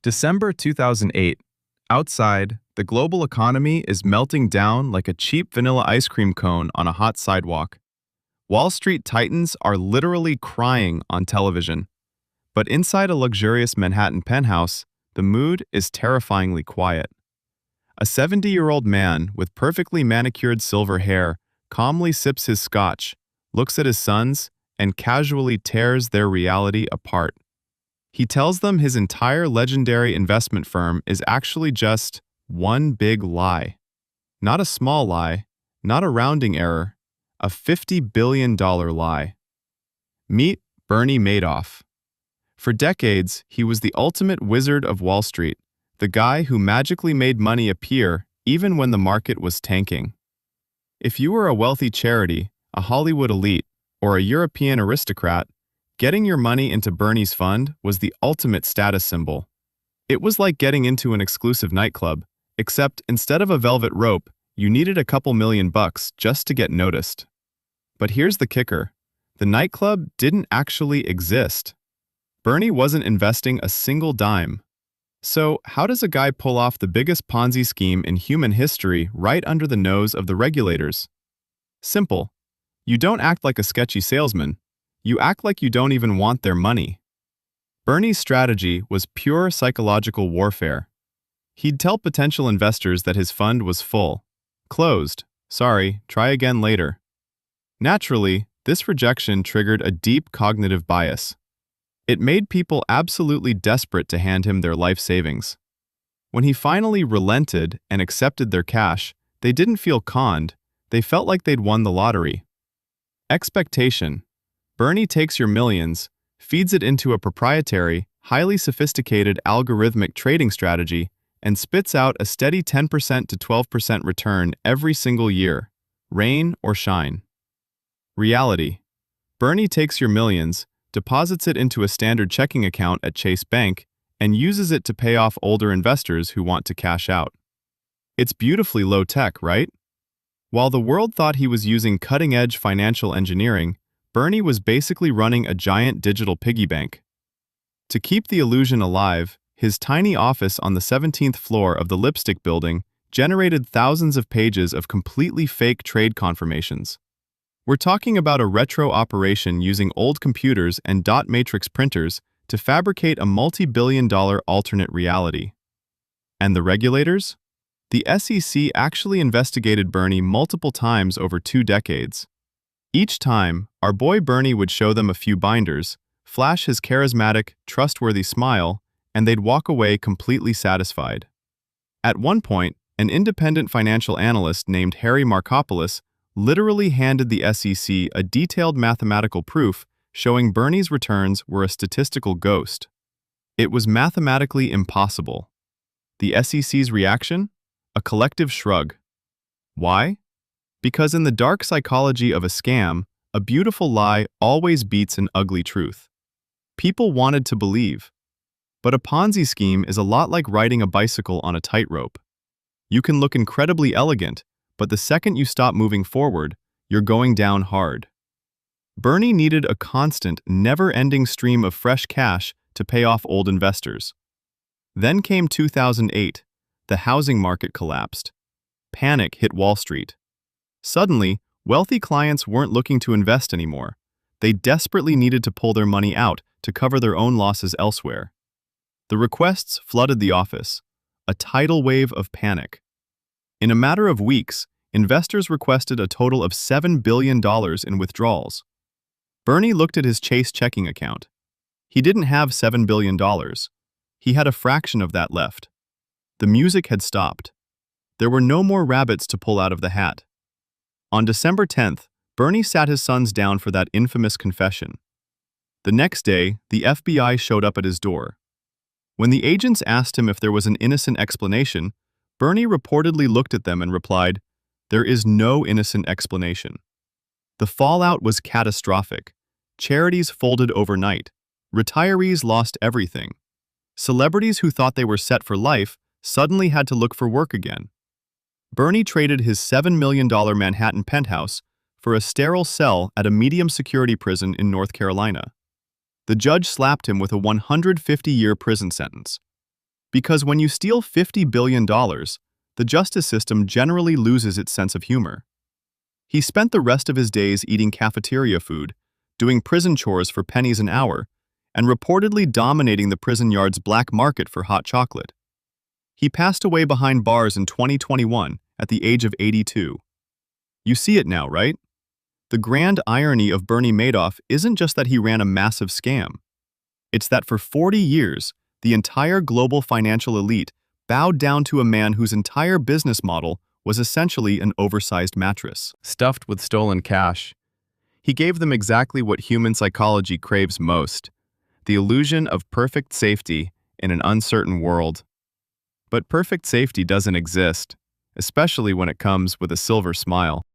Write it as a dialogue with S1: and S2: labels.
S1: December 2008. Outside, the global economy is melting down like a cheap vanilla ice cream cone on a hot sidewalk. Wall Street titans are literally crying on television. But inside a luxurious Manhattan penthouse, the mood is terrifyingly quiet. A 70-year-old man with perfectly manicured silver hair calmly sips his scotch, looks at his sons, and casually tears their reality apart. He tells them his entire legendary investment firm is actually just one big lie. Not a small lie, not a rounding error, a $50 billion lie. Meet Bernie Madoff. For decades, he was the ultimate wizard of Wall Street, the guy who magically made money appear even when the market was tanking. If you were a wealthy charity, a Hollywood elite, or a European aristocrat, getting your money into Bernie's fund was the ultimate status symbol. It was like getting into an exclusive nightclub, except instead of a velvet rope, you needed a couple $1,000,000 just to get noticed. But here's the kicker. The nightclub didn't actually exist. Bernie wasn't investing a single dime. So, how does a guy pull off the biggest Ponzi scheme in human history right under the nose of the regulators? Simple. You don't act like a sketchy salesman. You act like you don't even want their money. Bernie's strategy was pure psychological warfare. He'd tell potential investors that his fund was full. Closed. Sorry, try again later. Naturally, this rejection triggered a deep cognitive bias. It made people absolutely desperate to hand him their life savings. When he finally relented and accepted their cash, they didn't feel conned, they felt like they'd won the lottery. Expectation. Bernie takes your millions, feeds it into a proprietary, highly sophisticated algorithmic trading strategy, and spits out a steady 10% to 12% return every single year, rain or shine. Reality. Bernie takes your millions, deposits it into a standard checking account at Chase Bank, and uses it to pay off older investors who want to cash out. It's beautifully low-tech, right? While the world thought he was using cutting-edge financial engineering, Bernie was basically running a giant digital piggy bank. To keep the illusion alive, his tiny office on the 17th floor of the Lipstick Building generated thousands of pages of completely fake trade confirmations. We're talking about a retro operation using old computers and dot matrix printers to fabricate a multi-billion-dollar alternate reality. And the regulators? The SEC actually investigated Bernie multiple times over 2 decades. Each time, our boy Bernie would show them a few binders, flash his charismatic, trustworthy smile, and they'd walk away completely satisfied. At one point, an independent financial analyst named Harry Markopolos literally handed the SEC a detailed mathematical proof showing Bernie's returns were a statistical ghost. It was mathematically impossible. The SEC's reaction? A collective shrug. Why? Because in the dark psychology of a scam, a beautiful lie always beats an ugly truth. People wanted to believe. But a Ponzi scheme is a lot like riding a bicycle on a tightrope. You can look incredibly elegant, but the second you stop moving forward, you're going down hard. Bernie needed a constant, never-ending stream of fresh cash to pay off old investors. Then came 2008. The housing market collapsed. Panic hit Wall Street. Suddenly, wealthy clients weren't looking to invest anymore. They desperately needed to pull their money out to cover their own losses elsewhere. The requests flooded the office, a tidal wave of panic. In a matter of weeks, investors requested a total of $7 billion in withdrawals. Bernie looked at his Chase checking account. He didn't have $7 billion. He had a fraction of that left. The music had stopped. There were no more rabbits to pull out of the hat. On December 10th, Bernie sat his sons down for that infamous confession. The next day, the FBI showed up at his door. When the agents asked him if there was an innocent explanation, Bernie reportedly looked at them and replied, "There is no innocent explanation." The fallout was catastrophic. Charities folded overnight. Retirees lost everything. Celebrities who thought they were set for life suddenly had to look for work again. Bernie traded his $7 million Manhattan penthouse for a sterile cell at a medium-security prison in North Carolina. The judge slapped him with a 150-year prison sentence. Because when you steal $50 billion, the justice system generally loses its sense of humor. He spent the rest of his days eating cafeteria food, doing prison chores for pennies an hour, and reportedly dominating the prison yard's black market for hot chocolate. He passed away behind bars in 2021 at the age of 82. You see it now, right? The grand irony of Bernie Madoff isn't just that he ran a massive scam. It's that for 40 years, the entire global financial elite bowed down to a man whose entire business model was essentially an oversized mattress, stuffed with stolen cash. He gave them exactly what human psychology craves most, the illusion of perfect safety in an uncertain world. But perfect safety doesn't exist, especially when it comes with a silver smile.